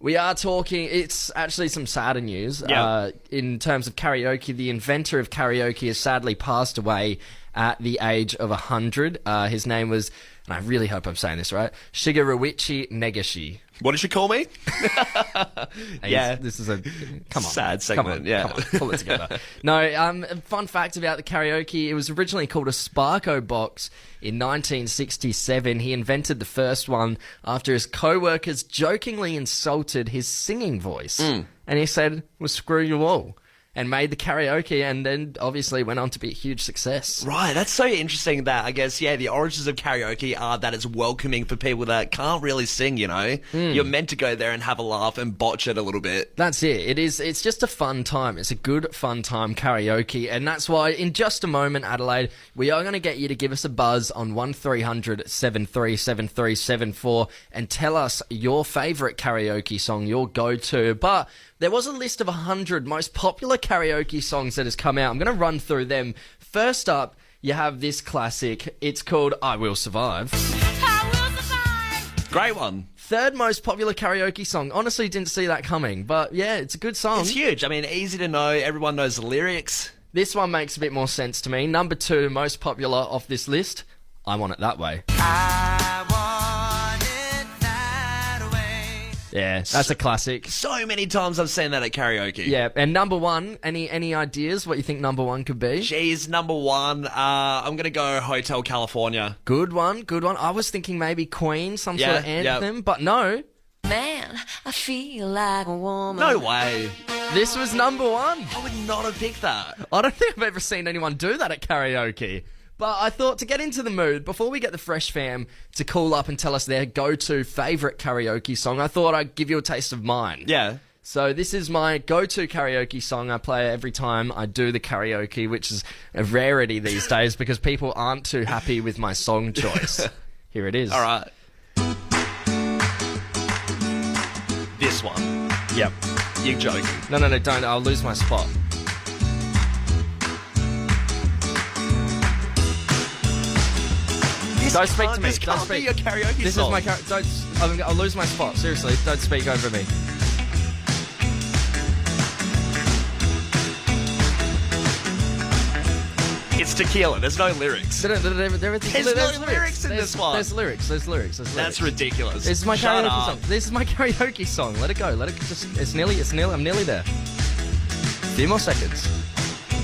We are talking, it's actually some sadder news. Yeah. In terms of karaoke, the inventor of karaoke has sadly passed away at the age of 100. His name was, and I really hope I'm saying this right, Shigeruichi Negashi. What did you call me? Yeah. This is a... Come on. Sad segment, yeah. Come on, pull it together. No, fun fact about the karaoke, it was originally called a Sparko box in 1967. He invented the first one after his co-workers jokingly insulted his singing voice. And he said, well, screw you all. And made the karaoke, and then obviously went on to be a huge success. Right, that's so interesting that, I guess, the origins of karaoke are that it's welcoming for people that can't really sing, you know? You're meant to go there and have a laugh and botch it a little bit. That's it. It's just a fun time. It's a good, fun time, karaoke. And that's why, in just a moment, Adelaide, we are going to get you to give us a buzz on 1300 737374 and tell us your favourite karaoke song, your go-to. But there was a list of 100 most popular karaoke songs that has come out. I'm going to run through them. First up, you have this classic. It's called I Will Survive. I will survive. Great one. Third most popular karaoke song. Honestly, didn't see that coming. But yeah, it's a good song. It's huge. I mean, easy to know. Everyone knows the lyrics. This one makes a bit more sense to me. Number 2 most popular off this list, I Want It That Way. I want it that way. Yeah, that's a classic. So many times I've seen that at karaoke. Yeah, and number 1, any ideas what you think number 1 could be? Geez, number 1, I'm going to go Hotel California. Good one, good one. I was thinking maybe Queen, some sort of Yeah, anthem, but no. Man, I feel like a woman. No way. This was number 1. I would not have picked that. I don't think I've ever seen anyone do that at karaoke. But I thought to get into the mood, before we get the Fresh fam to call up and tell us their go-to favourite karaoke song, I thought I'd give you a taste of mine. Yeah. So this is my go-to karaoke song. I play it every time I do the karaoke, which is a rarity these days because people aren't too happy with my song choice. Here it is. All right. This one. Yep. You're joking. No, don't. I'll lose my spot. Don't speak to me. This Don't can't speak. be your karaoke This song. is my I'll lose my spot. Seriously, don't speak over me. It's Tequila. There's no lyrics. There's no lyrics in this one. There's lyrics. That's ridiculous. This is my Shut karaoke up. song. This is my karaoke song. Let it go. Let it just. It's nearly. I'm nearly there. A few more seconds.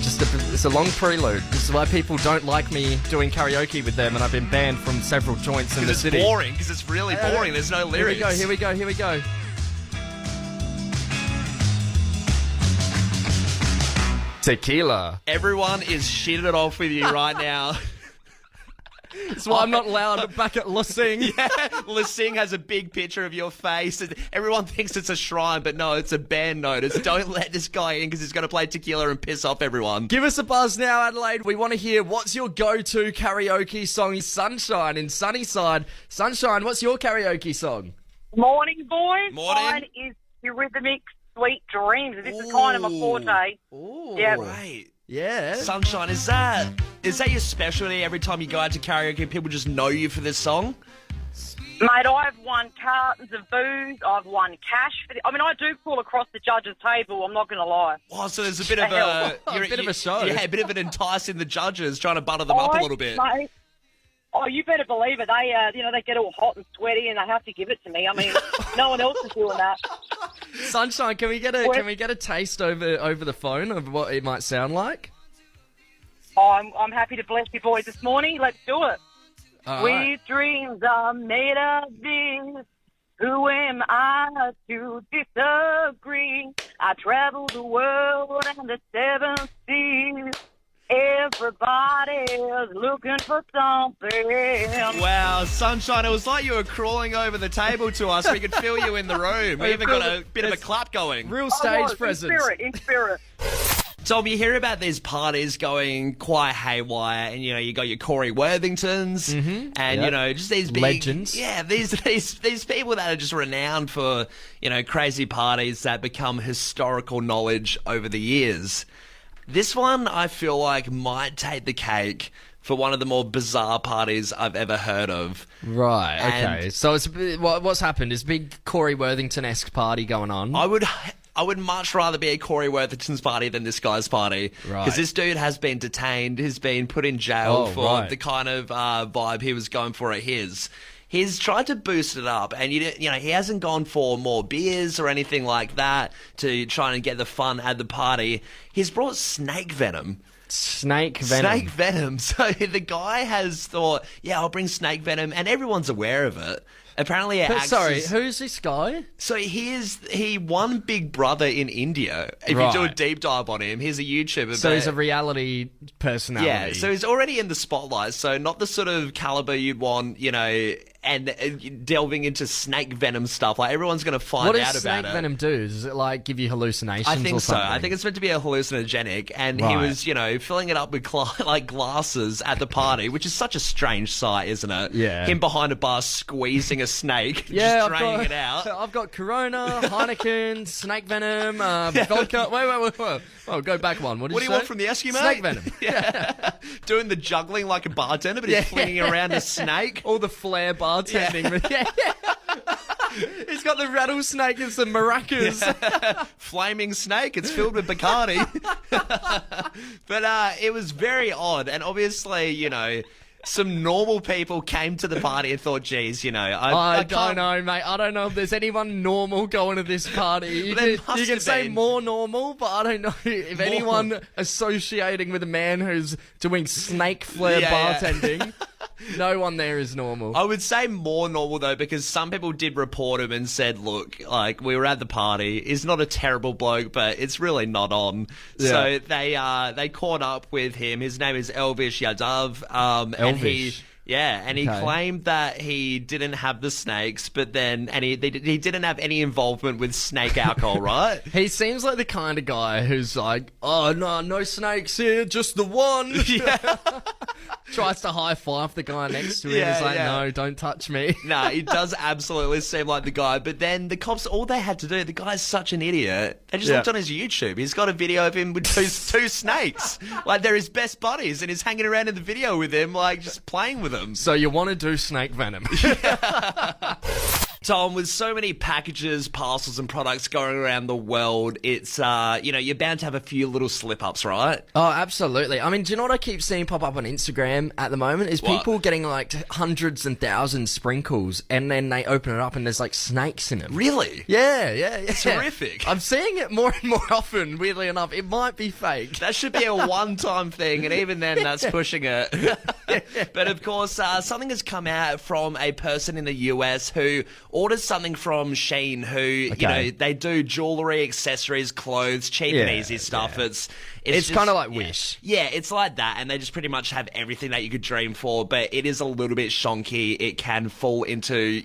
It's a long prelude. This is why people don't like me doing karaoke with them, and I've been banned from several joints in the city. It's boring, because it's really boring. There's no lyrics. Here we go. Tequila. Everyone is shitted off with you right now. That's why I'm not allowed back at La Sing. Yeah, La Sing has a big picture of your face. And everyone thinks it's a shrine, but no, it's a band notice. Don't let this guy in because he's going to play Tequila and piss off everyone. Give us a buzz now, Adelaide. We want to hear what's your go-to karaoke song. Sunshine in Sunnyside. Sunshine, what's your karaoke song? Morning, boys. Morning. Mine is Eurythmics' Sweet Dreams. This is kind of my forte. Ooh, Yeah. Right. yeah. Sunshine, is that your specialty? Every time you go out to karaoke, people just know you for this song? Mate, I've won cartons of booze. I've won cash. I do pull across the judge's table, I'm not going to lie. Oh, so there's a bit of Hell. A bit of a show. Yeah, a bit of an enticing the judges, trying to butter them up a little bit. Mate, you better believe it. They get all hot and sweaty and they have to give it to me. I mean, no one else is doing that. Sunshine, can we get a taste over the phone of what it might sound like? I'm happy to bless you boys this morning. Let's do it. All right. Sweet dreams are made of this. Who am I to disagree? I travel the world and the 7 seas. Everybody's looking for something. Wow, Sunshine, it was like you were crawling over the table to us. We could feel you in the room. We even got a bit of a clap going. Real stage presence. In spirit. Tom, you hear about these parties going quite haywire, and you got your Corey Worthingtons, and just these big legends. Yeah, these people that are just renowned for crazy parties that become historical knowledge over the years. This one I feel like might take the cake for one of the more bizarre parties I've ever heard of. Right, And- okay. So it's what's happened? Is a big Corey Worthington-esque party going on? I would much rather be at Corey Worthington's party than this guy's party. Right. Because this dude has been detained, has been put in jail Oh, for right. the kind of vibe he was going for at his. He's tried to boost it up, and you know he hasn't gone for more beers or anything like that to try and get the fun at the party. He's brought snake venom. Snake venom. Snake venom. So the guy has thought, yeah, I'll bring snake venom, and everyone's aware of it. Apparently, it acts Sorry, as- who's this guy? So he won Big Brother in India. If Right. you do a deep dive on him, he's a YouTuber. So but- he's a reality personality. yeah. So he's already in the spotlight. So not the sort of caliber you'd want, you know, and delving into snake venom stuff. Like everyone's going to find What out does about snake it. venom do? Does it like give you hallucinations? I think or so. something? I think it's meant to be a hallucinogenic, and he Right. was, you know, filling it up with like glasses at the party, which is such a strange sight, isn't it? Yeah. Him behind a bar squeezing a snake, Yeah, just draining it out. I've got Corona, Heineken, snake venom, vodka. Wait. Oh, go back one. What did What do you you say? want from the Eskimo? Snake venom. Yeah. Doing the juggling like a bartender, but he's flinging around a snake. All the flair bartending. Yeah. He's got the rattlesnake and some maracas. Flaming snake. It's filled with Bacardi. But it was very odd. And obviously, you know, some normal people came to the party and thought, geez, you know, I can't don't know, mate. I don't know if there's anyone normal going to this party. You There can, must you can have say been. more normal, but I don't know if anyone associating with a man who's doing snake flare Yeah. bartending. No one there is normal. I would say more normal though, because some people did report him and said, "Look, like we were at the party. He's not a terrible bloke, but it's really not on." Yeah. So they caught up with him. His name is Elvish Yadav, and he. Elvish. Yeah, and he Okay. claimed that he didn't have the snakes, but then he didn't have any involvement with snake alcohol, right? He seems like the kind of guy who's like, oh, no snakes here, just the one. Yeah. Tries to high five the guy next to him. Yeah, He's like, yeah. no, don't touch me. Nah, he does absolutely seem like the guy. But then the cops, all they had to do, the guy's such an idiot. They just Yeah. looked on his YouTube. He's got a video of him with two snakes. Like they're his best buddies, and he's hanging around in the video with them, like just playing with them. So you want to do snake venom. Tom, with so many packages, parcels, and products going around the world, it's you're bound to have a few little slip-ups, right? Oh, absolutely. I mean, do you know what I keep seeing pop up on Instagram at the moment? Is What? people getting like hundreds and thousands sprinkles, and then they open it up and there's like snakes in them. Really? Yeah. Terrific. I'm seeing it more and more often, weirdly enough. It might be fake. That should be a one-time thing, and even then, that's pushing it. But of course, something has come out from a person in the US who orders something from Shein, who you know they do jewelry, accessories, clothes, cheap and Yeah, easy stuff. yeah. It's It's just- kind of like yeah. Wish. Yeah, it's like that, and they just pretty much have everything that you could dream for. But it is a little bit shonky. It can fall into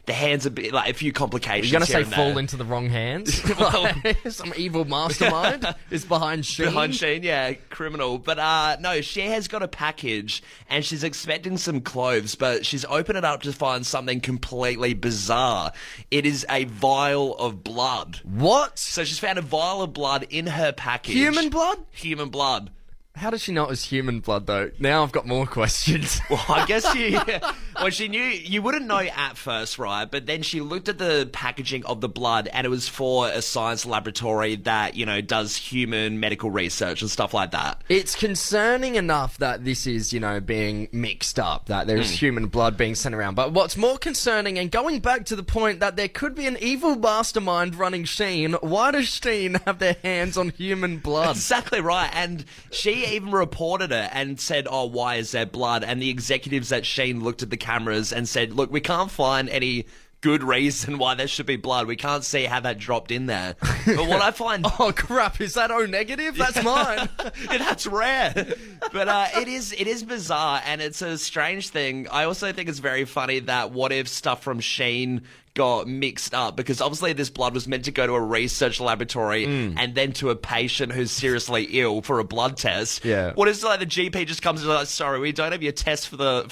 the hands a bit like a few complications. You're going to here say and fall there. into the wrong hands? Like, some evil mastermind is behind Shein. Behind Shein, yeah, criminal. But no, she has got a package and she's expecting some clothes, but she's opened it up to find something completely bizarre. It is a vial of blood. What? So she's found a vial of blood in her package. Human blood? Human blood. How does she know it was human blood, though? Now I've got more questions. Well, I guess she knew, you wouldn't know at first, right? But then she looked at the packaging of the blood and it was for a science laboratory that, does human medical research and stuff like that. It's concerning enough that this is, being mixed up, that there's human blood being sent around. But what's more concerning, and going back to the point that there could be an evil mastermind running Shein, why does Shein have their hands on human blood? Exactly right. And she even reported it and said, oh, why is there blood? And the executives at Shein looked at the cameras and said, look, we can't find any good reason why there should be blood. We can't see how that dropped in there. But what I find... Oh, crap, is that O negative? That's mine. That's rare. But it is bizarre and it's a strange thing. I also think it's very funny that what if stuff from Shein got mixed up because obviously this blood was meant to go to a research laboratory and then to a patient who's seriously ill for a blood test. Yeah. What is like the GP just comes and like, sorry, we don't have your test for the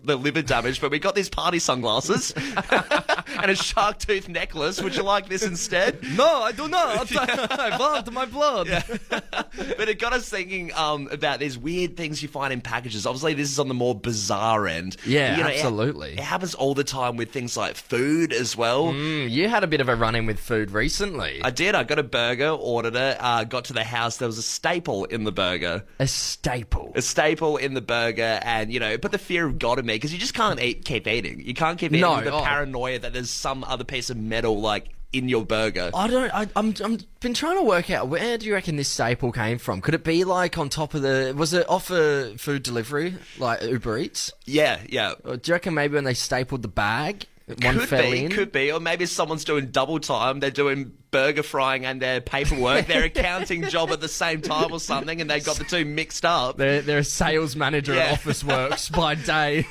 liver damage, but we got these party sunglasses and a shark tooth necklace. Would you like this instead? No, I do not. I loved my blood. Yeah. But it got us thinking about these weird things you find in packages. Obviously, this is on the more bizarre end. Yeah, absolutely. It happens all the time with things like food as well. You had a bit of a run-in with food recently. I did. I got a burger, ordered it, got to the house. There was a staple in the burger. A staple. A staple in the burger, and, you know, it put the fear of God in me because you just can't keep eating. You can't keep eating with the paranoia that there's some other piece of metal, like, in your burger. I'm been trying to work out, where do you reckon this staple came from? Could it be like on top of was it off a food delivery, like Uber Eats? Yeah, yeah. Or do you reckon maybe when they stapled the bag, one fell in? Could be. Or maybe someone's doing double time. They're doing burger frying and their paperwork, their accounting job at the same time or something, and they got the two mixed up. They're a sales manager at Office Works by day,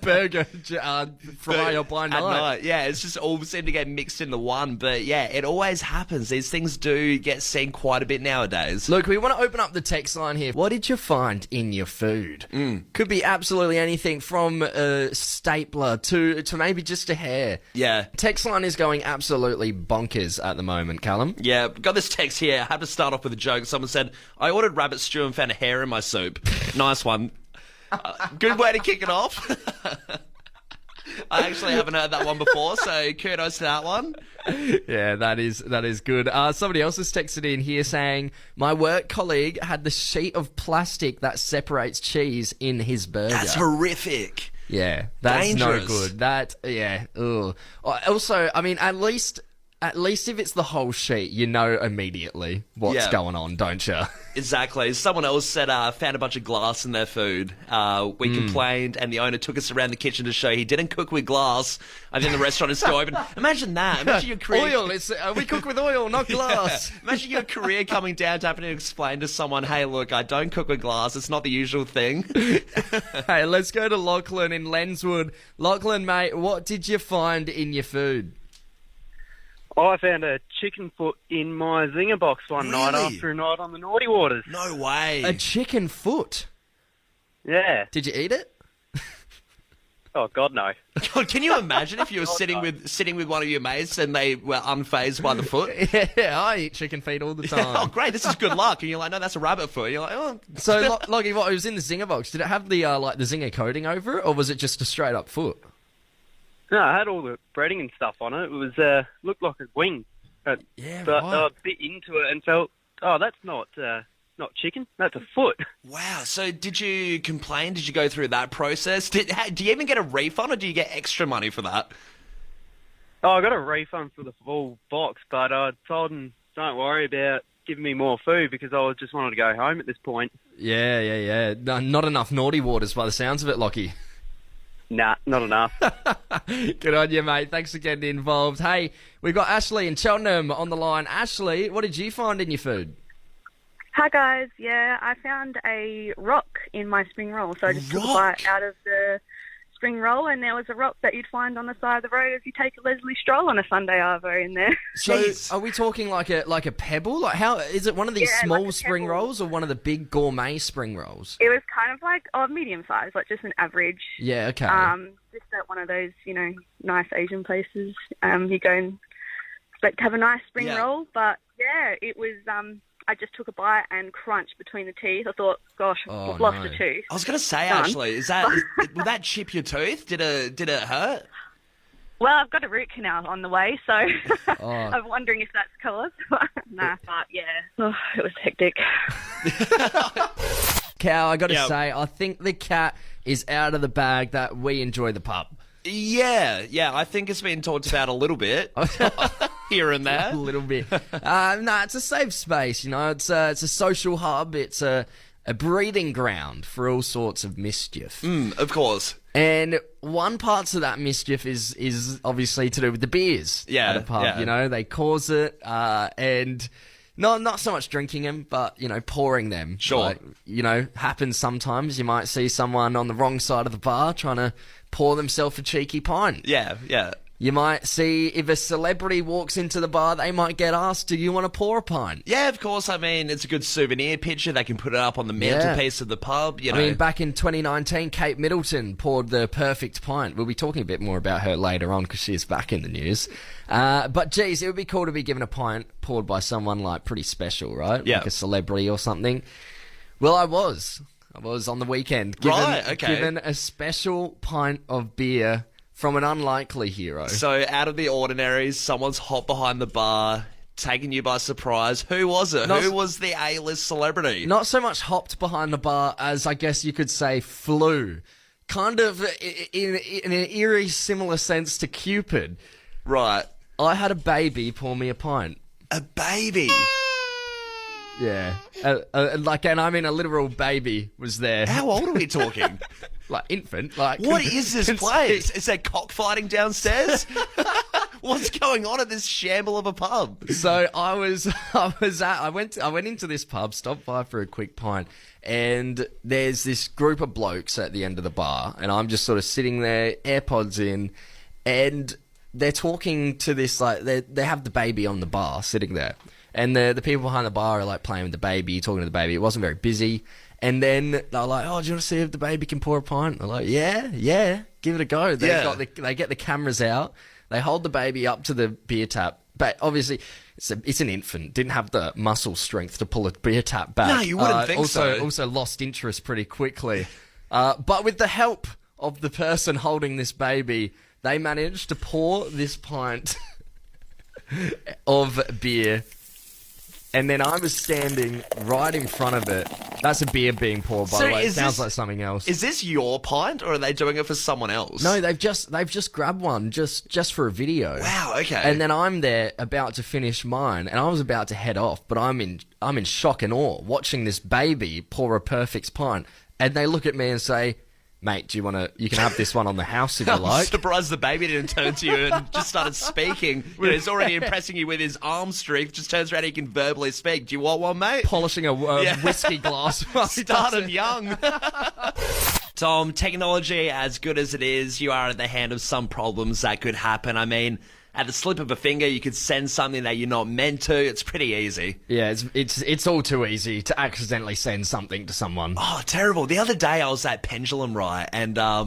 burger fryer by night. At night. Yeah, it's just all seem to get mixed into one. But yeah, it always happens. These things do get seen quite a bit nowadays. Look, we want to open up the text line here. What did you find in your food? Could be absolutely anything from a stapler to maybe just a hair. Yeah. Text line is going absolutely bonkers at the moment, Callum. Yeah, got this text here. I had to start off with a joke. Someone said, I ordered rabbit stew and found a hair in my soup. Nice one. Good way to kick it off. I actually haven't heard that one before, so kudos to that one. Yeah, that is good. Somebody else has texted in here saying, my work colleague had the sheet of plastic that separates cheese in his burger. That's horrific. Yeah, that's Dangerous. no good. Ugh. Also, I mean, at least if it's the whole sheet, you know immediately what's going on, don't you? Exactly. Someone else said found a bunch of glass in their food. We complained, and the owner took us around the kitchen to show he didn't cook with glass. I think the restaurant is still open. Imagine that. Imagine your career. Oil. We cook with oil, not glass. Imagine your career coming down to having to explain to someone, hey, look, I don't cook with glass. It's not the usual thing. Hey, let's go to Lachlan in Lenswood. Lachlan, mate, what did you find in your food? I found a chicken foot in my zinger box one night Really? after a night on the naughty waters. No way. A chicken foot? Yeah. Did you eat it? Oh, God, no. God, can you imagine if you were sitting with one of your mates and they were unfazed by the foot? Yeah, I eat chicken feet all the time. Oh, great, this is good luck. And you're like, no, that's a rabbit foot. You're like, oh. So, Lockie, what, it was in the zinger box. Did it have the the zinger coating over it, or was it just a straight up foot? No, I had all the breading and stuff on it. It was looked like a wing. But Yeah, I right. bit into it and felt, oh, that's not chicken. That's a foot. Wow. So did you complain? Did you go through that process? Do you even get a refund or do you get extra money for that? Oh, I got a refund for the full box, but I told them, don't worry about giving me more food because I just wanted to go home at this point. Yeah. No, not enough naughty waters by the sounds of it, Lockie. Nah, not enough. Good on you, mate. Thanks for getting involved. Hey, we've got Ashley in Cheltenham on the line. Ashley, what did you find in your food? Hi guys, yeah, I found a rock in my spring roll, so I just took a bite out of the spring roll, and there was a rock that you'd find on the side of the road if you take a leisurely stroll on a Sunday arvo in there. So, are we talking like a pebble? Like, how is it? One of these Yeah, small like a spring pebble. rolls, or one of the big gourmet spring rolls? It was kind of like medium size, like just an average. Yeah, okay. Just at one of those, nice Asian places. You go and expect to have a nice spring roll, but yeah, it was. I just took a bite and crunched between the teeth. I thought, gosh, Oh, I've lost no. a tooth. I was going to say, Done. Ashley, will that chip your tooth? Did it hurt? Well, I've got a root canal on the way, so Oh. I'm wondering if that's cause. Nah, but yeah, it was hectic. Cow, I got to Yeah. say, I think the cat is out of the bag that we enjoy the pub. Yeah, I think it's been talked about a little bit here and A there. little bit. No, it's a safe space, It's a social hub. It's a breeding ground for all sorts of mischief. Of course. And one part of that mischief is obviously to do with the beers Yeah, at a pub. yeah. They cause it, and not so much drinking them, but pouring them. Sure. Like, happens sometimes. You might see someone on the wrong side of the bar trying to pour themselves a cheeky pint. Yeah. You might see if a celebrity walks into the bar, they might get asked, do you want to pour a pint? Yeah, of course. I mean, it's a good souvenir picture. They can put it up on the mantelpiece of the pub, you know. I mean, back in 2019, Kate Middleton poured the perfect pint. We'll be talking a bit more about her later on because she is back in the news. But, geez, it would be cool to be given a pint poured by someone, like, pretty special, right? Yeah. Like a celebrity or something. Well, I was on the weekend given a special pint of beer from an unlikely hero. So, out of the ordinary, someone's hopped behind the bar, taken you by surprise. Who was it? Who was the A-list celebrity? Not so much hopped behind the bar as, I guess you could say, flew. Kind of in an eerie, similar sense to Cupid. Right. I had a baby pour me a pint. A baby? Yeah. And I mean a literal baby was there. How old are we talking? Like infant. Like What is this place? Is there cockfighting downstairs? What's going on at this shamble of a pub? So I went into this pub, stopped by for a quick pint, and there's this group of blokes at the end of the bar, and I'm just sort of sitting there, AirPods in, and they're talking to this, like, they have the baby on the bar sitting there, and the people behind the bar are like playing with the baby, talking to the baby. It wasn't very busy. And then they're like, "Oh, do you want to see if the baby can pour a pint?" They're like, "Yeah, give it a go." They get the cameras out. They hold the baby up to the beer tap, but obviously it's an infant. Didn't have the muscle strength to pull a beer tap back. No, you wouldn't think so. Also lost interest pretty quickly. But with the help of the person holding this baby, they managed to pour this pint of beer. And then I was standing right in front of it. That's a beer being poured, by the way. It sounds like something else. Is this your pint, or are they doing it for someone else? No, they've just grabbed one just for a video. Wow, okay. And then I'm there about to finish mine, and I was about to head off, but I'm in shock and awe watching this baby pour a perfect pint, and they look at me and say, "Mate, you can have this one on the house if you like." I'm surprised the baby didn't turn to you and just started speaking. You know, he's already impressing you with his arm strength. Just turns around and he can verbally speak. Do you want one, mate? Polishing a whiskey glass. Started young. Tom, technology, as good as it is, you are at the hand of some problems that could happen. I mean, at the slip of a finger, you could send something that you're not meant to. It's pretty easy. Yeah, it's all too easy to accidentally send something to someone. Oh, terrible. The other day, I was at Pendulum, right? And I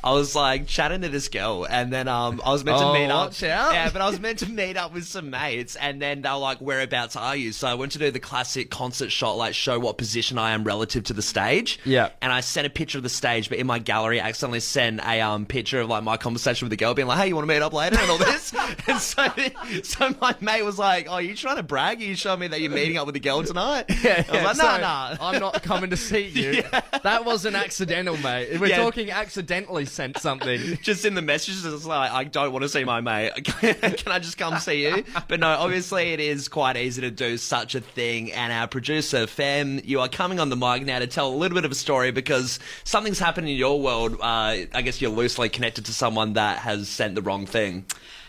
was, like, chatting to this girl. And then I was meant to meet up. Watch out. Yeah, but I was meant to meet up with some mates. And then they were like, "Whereabouts are you?" So I went to do the classic concert shot, like, show what position I am relative to the stage. Yeah. And I sent a picture of the stage, but in my gallery, I accidentally sent a picture of, like, my conversation with the girl, being like, "Hey, you want to meet up later?" and all this. And so my mate was like, "Oh, you trying to brag? Are you showing me that you're meeting up with a girl tonight?" Yeah, I was like, "Nah. I'm not coming to see you." Yeah. That wasn't accidental, mate. We're talking accidentally sent something. Just in the messages, it's like, "I don't want to see my mate. Can I just come see you?" But no, obviously it is quite easy to do such a thing. And our producer, Fem, you are coming on the mic now to tell a little bit of a story because something's happened in your world. I guess you're loosely connected to someone that has sent the wrong thing.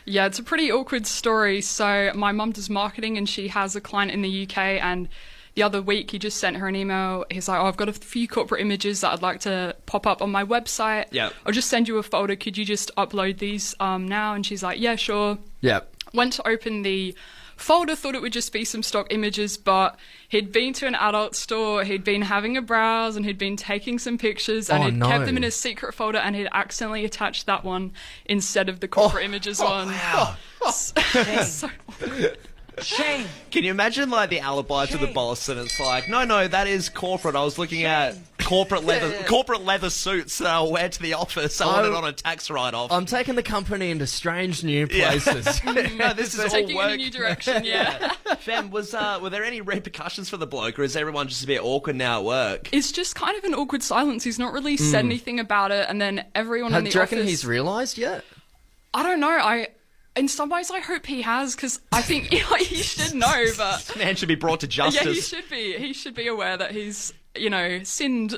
Yeah, it's a pretty awkward story. So my mum does marketing and she has a client in the UK, and the other week he just sent her an email. He's like, "Oh, I've got a few corporate images that I'd like to pop up on my website. Yeah. I'll just send you a folder. Could you just upload these now?" And she's like, "Yeah, sure." Yeah. Went to open the folder, thought it would just be some stock images, but he'd been to an adult store, he'd been having a browse, and he'd been taking some pictures, and he'd kept them in a secret folder, and he'd accidentally attached that one instead of the corporate images one. Wow. So Shame. Can you imagine, like, the alibi to the boss, and it's like, no, that is corporate. I was looking at corporate leather suits that I'll wear to the office. I want it on a tax write-off. I'm taking the company into strange new places. No, this is all taking it in work. a new direction, yeah. Fem, were there any repercussions for the bloke, or is everyone just a bit awkward now at work? It's just kind of an awkward silence. He's not really said anything about it, and then everyone in the Do you reckon office... he's realised yet? I don't know. In some ways, I hope he has, because I think he should know, but... This man should be brought to justice. Yeah, he should be. He should be aware that he's, sinned.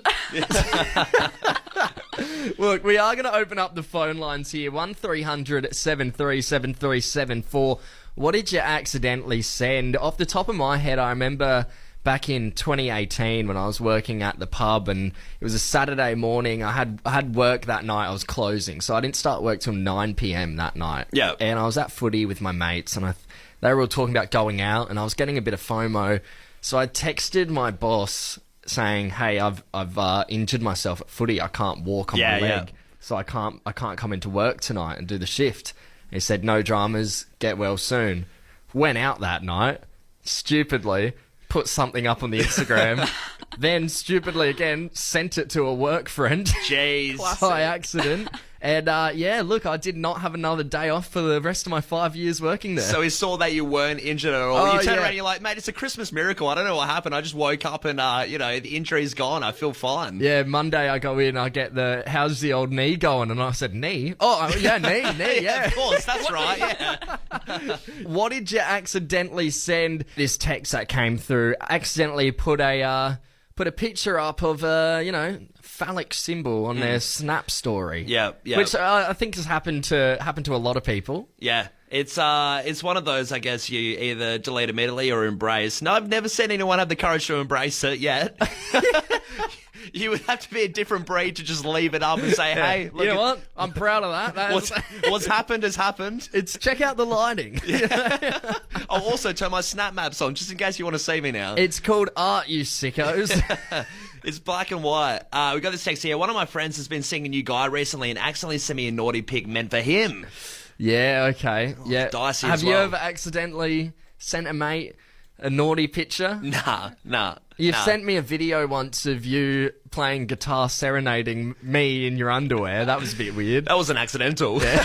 Look, we are going to open up the phone lines here. 1300 737374. What did you accidentally send? Off the top of my head, I remember back in 2018 when I was working at the pub, and it was a Saturday morning. I had work that night. I was closing, so I didn't start work till 9 p.m. that night. Yeah. And I was at footy with my mates, and they were all talking about going out, and I was getting a bit of FOMO. So I texted my boss saying, "Hey, I've injured myself at footy. I can't walk on my leg, so I can't come into work tonight and do the shift." He said, "No dramas. Get well soon." Went out that night, stupidly put something up on the Instagram, then stupidly again sent it to a work friend. Jeez. By accident. And look, I did not have another day off for the rest of my 5 years working there. So he saw that you weren't injured at all. Oh, You turn yeah. around and you're like, mate, it's a Christmas miracle. I don't know what happened. I just woke up and, the injury's gone. I feel fine. Yeah, Monday I go in, I get how's the old knee going? And I said, knee? Oh, yeah, knee, yeah. Of course, that's right, yeah. What did you accidentally send? This text that came through, accidentally put a picture up of phallic symbol on their Snap story. Yeah. Which I think has happened to a lot of people. Yeah. It's one of those, I guess, you either delete immediately or embrace. No, I've never seen anyone have the courage to embrace it yet. You would have to be a different breed to just leave it up and say, hey, look, you know what? I'm proud of that. what's happened has happened. Check out the lighting. I'll also turn my Snap Maps on just in case you want to see me now. It's called art, you sickos. It's black and white. We got this text here. One of my friends has been seeing a new guy recently and accidentally sent me a naughty pic meant for him. Yeah, okay. Yeah. Dicey Have as you well. ever accidentally sent a mate a naughty picture? Nah. You've sent me a video once of you playing guitar serenading me in your underwear. That was a bit weird. That wasn't accidental. Yeah.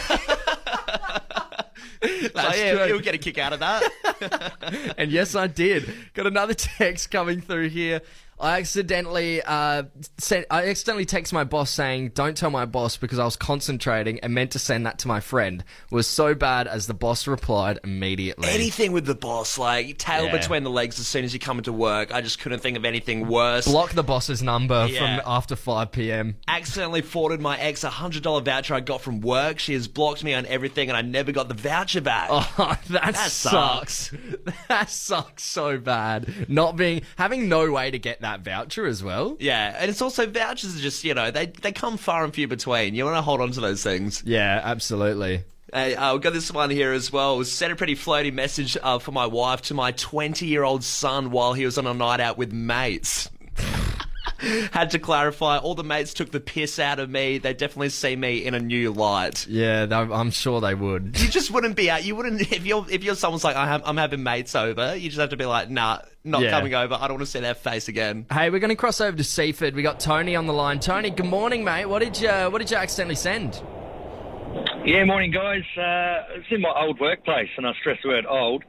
True. You'll get a kick out of that. And yes, I did. Got another text coming through here. I accidentally text my boss saying, "Don't tell my boss," because I was concentrating and meant to send that to my friend. It was so bad as the boss replied immediately. Anything with the boss, like tail between the legs as soon as you come into work. I just couldn't think of anything worse. Block the boss's number Yeah. from after 5 p.m. Accidentally forwarded my ex a $100 voucher I got from work. She has blocked me on everything and I never got the voucher back. Oh, that sucks. That sucks so bad. Having no way to get that voucher as well. Yeah, and it's also vouchers are just, they come far and few between. You want to hold on to those things. Yeah, absolutely. Hey, we've got this one here as well. Sent a pretty flirty message for my wife to my 20-year-old son while he was on a night out with mates. Had to clarify, all the mates took the piss out of me. They definitely see me in a new light. Yeah, I'm sure they would. You just wouldn't be out. You wouldn't if you're someone's like, I'm having mates over. You just have to be like, nah, not coming over. I don't want to see their face again. Hey, we're going to cross over to Seaford. We got Tony on the line. Tony, good morning, mate. What did you accidentally send? Yeah, morning, guys. It's in my old workplace, and I stress the word old.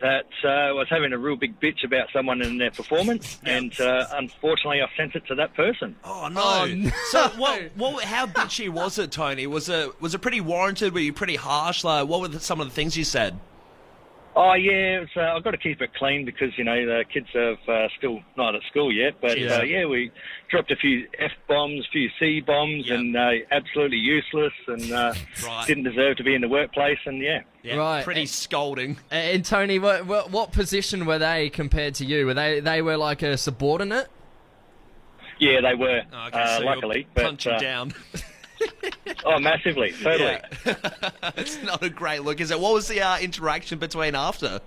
That I was having a real big bitch about someone and their performance, and unfortunately, I sent it to that person. Oh no! So what? How bitchy was it, Tony? Was it pretty warranted? Were you pretty harsh? Like, what were some of the things you said? Oh yeah, I've got to keep it clean because the kids are still not at school yet. But we dropped a few F-bombs, a few C-bombs, and absolutely useless, and didn't deserve to be in the workplace. And right, pretty scolding. And Tony, what position were they compared to you? Were they were like a subordinate? Yeah, they were. Oh, okay, so luckily, you're punching down. Oh, massively, totally. Yeah. It's not a great look, is it? What was the interaction between after?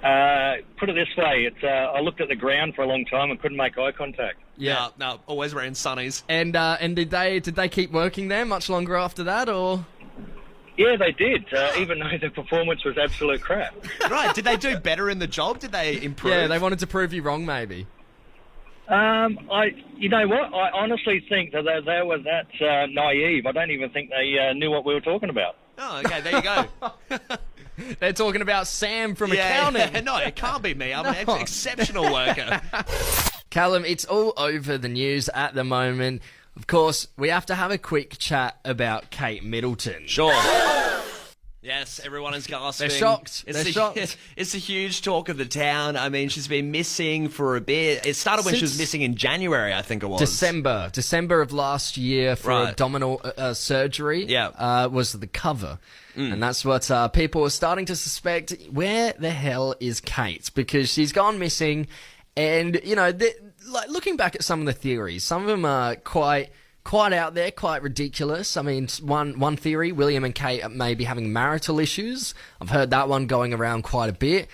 Put it this way, I looked at the ground for a long time and couldn't make eye contact. Yeah, no, always wearing sunnies. And did they keep working there much longer after that, or? Yeah, they did, even though the performance was absolute crap. Right, did they do better in the job? Did they improve? Yeah, they wanted to prove you wrong, maybe. You know what? I honestly think that they were that naive. I don't even think they knew what we were talking about. Oh, okay, there you go. They're talking about Sam from accounting. Yeah, no, it can't be me. I'm an exceptional worker. Callum, it's all over the news at the moment. Of course, we have to have a quick chat about Kate Middleton. Sure. Yes, everyone is gasping. They're shocked. It's shocked. It's a huge talk of the town. I mean, she's been missing for a bit. It started when she was missing in January, I think it was. December of last year for abdominal surgery. Yeah. Was the cover. And that's what people are starting to suspect. Where the hell is Kate? Because she's gone missing. And, you know, like looking back at some of the theories, some of them are quite out there, quite ridiculous. I mean, one theory, William and Kate may be having marital issues. I've heard that one going around quite a bit.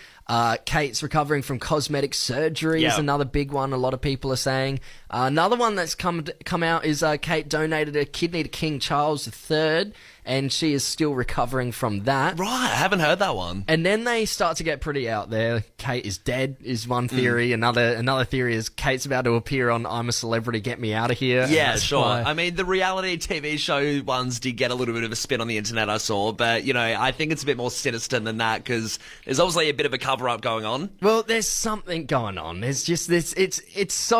Kate's recovering from cosmetic surgery is another big one. A lot of people are saying. Another one that's come out is Kate donated a kidney to King Charles III, and she is still recovering from that. Right, I haven't heard that one. And then they start to get pretty out there. Kate is dead is one theory. Another theory is Kate's about to appear on I'm a Celebrity, Get Me Out of Here. Yeah, sure. I mean, the reality TV show ones did get a little bit of a spin on the internet, I saw. But, you know, I think it's a bit more sinister than that because there's obviously a bit of a cover-up going on. Well, there's something going on. There's just this. It's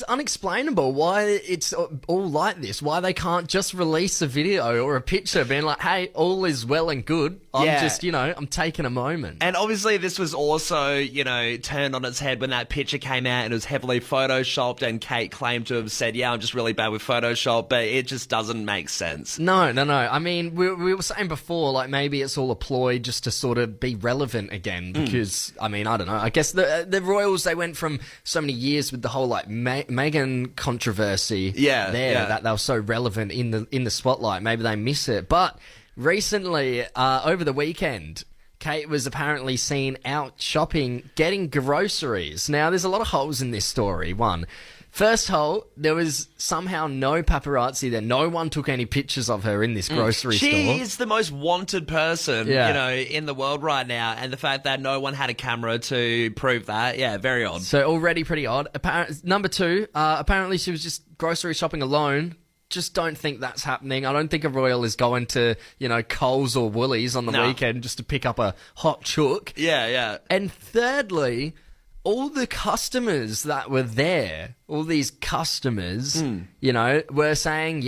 unexplainable why it's all like this. Why they can't just release a video or a picture being like, "Hey, all is well and good. I'm taking a moment." And obviously, this was also, you know, turned on its head when that picture came out and it was heavily photoshopped. And Kate claimed to have said, "Yeah, I'm just really bad with Photoshop," but it just doesn't make sense. No. I mean, we were saying before, like maybe it's all a ploy just to sort of be relevant again. Because I mean, I don't know. I guess the Royals, they went from so many years with the whole like Meghan controversy. That they were so relevant in the spotlight. Maybe they miss it. But recently, over the weekend, Kate was apparently seen out shopping, getting groceries. Now, there's a lot of holes in this story. First hole, there was somehow no paparazzi there. No one took any pictures of her in this grocery store. She is the most wanted person, in the world right now. And the fact that no one had a camera to prove that, very odd. So already pretty odd. Number two, apparently she was just grocery shopping alone. Just don't think that's happening. I don't think a royal is going to, Coles or Woolies on the weekend just to pick up a hot chook. Yeah. And thirdly, all the customers that were there, all these customers, were saying,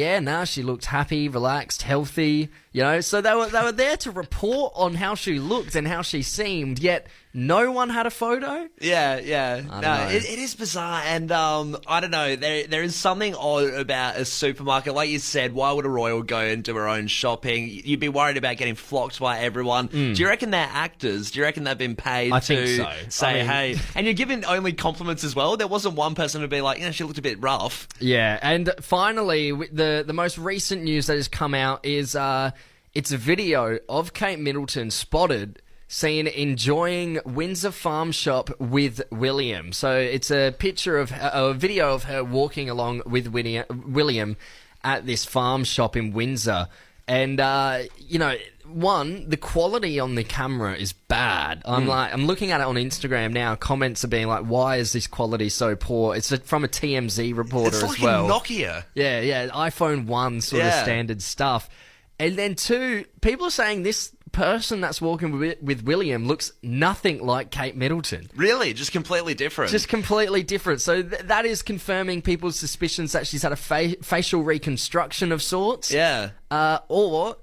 she looked happy, relaxed, healthy, so they were there to report on how she looked and how she seemed, yet no one had a photo? Yeah. It is bizarre, and I don't know, there is something odd about a supermarket. Like you said, why would a royal go and do her own shopping? You'd be worried about getting flocked by everyone. Do you reckon they're actors? Do you reckon they've been paid to say, hey? And you're given only compliments as well? There wasn't one person who'd be like, she looked a bit rough. Yeah, and finally, the most recent news that has come out is it's a video of Kate Middleton spotted seen enjoying Windsor Farm Shop with William. So it's a picture of a video of her walking along with William at this farm shop in Windsor. And, the quality on the camera is bad. I'm looking at it on Instagram now. Comments are being like, why is this quality so poor? It's from a TMZ reporter as well. It's like Nokia. Yeah, iPhone 1 sort of standard stuff. And then two, people are saying this person that's walking with William looks nothing like Kate Middleton. Really? Just completely different? Just completely different. So that is confirming people's suspicions that she's had a facial reconstruction of sorts. Yeah. Or,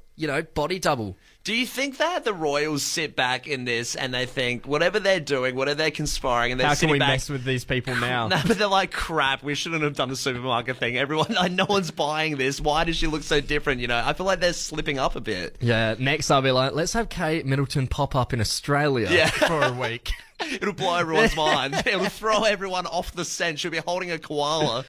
body double. Do you think that the royals sit back in this and they think, whatever they're doing, whatever they're conspiring, and they're sitting back... How can we mess with these people now? No, but they're like, crap, we shouldn't have done the supermarket thing. Everyone, no one's buying this. Why does she look so different? I feel like they're slipping up a bit. Yeah, next I'll be like, let's have Kate Middleton pop up in Australia for a week. It'll blow everyone's mind. It'll throw everyone off the scent. She'll be holding a koala.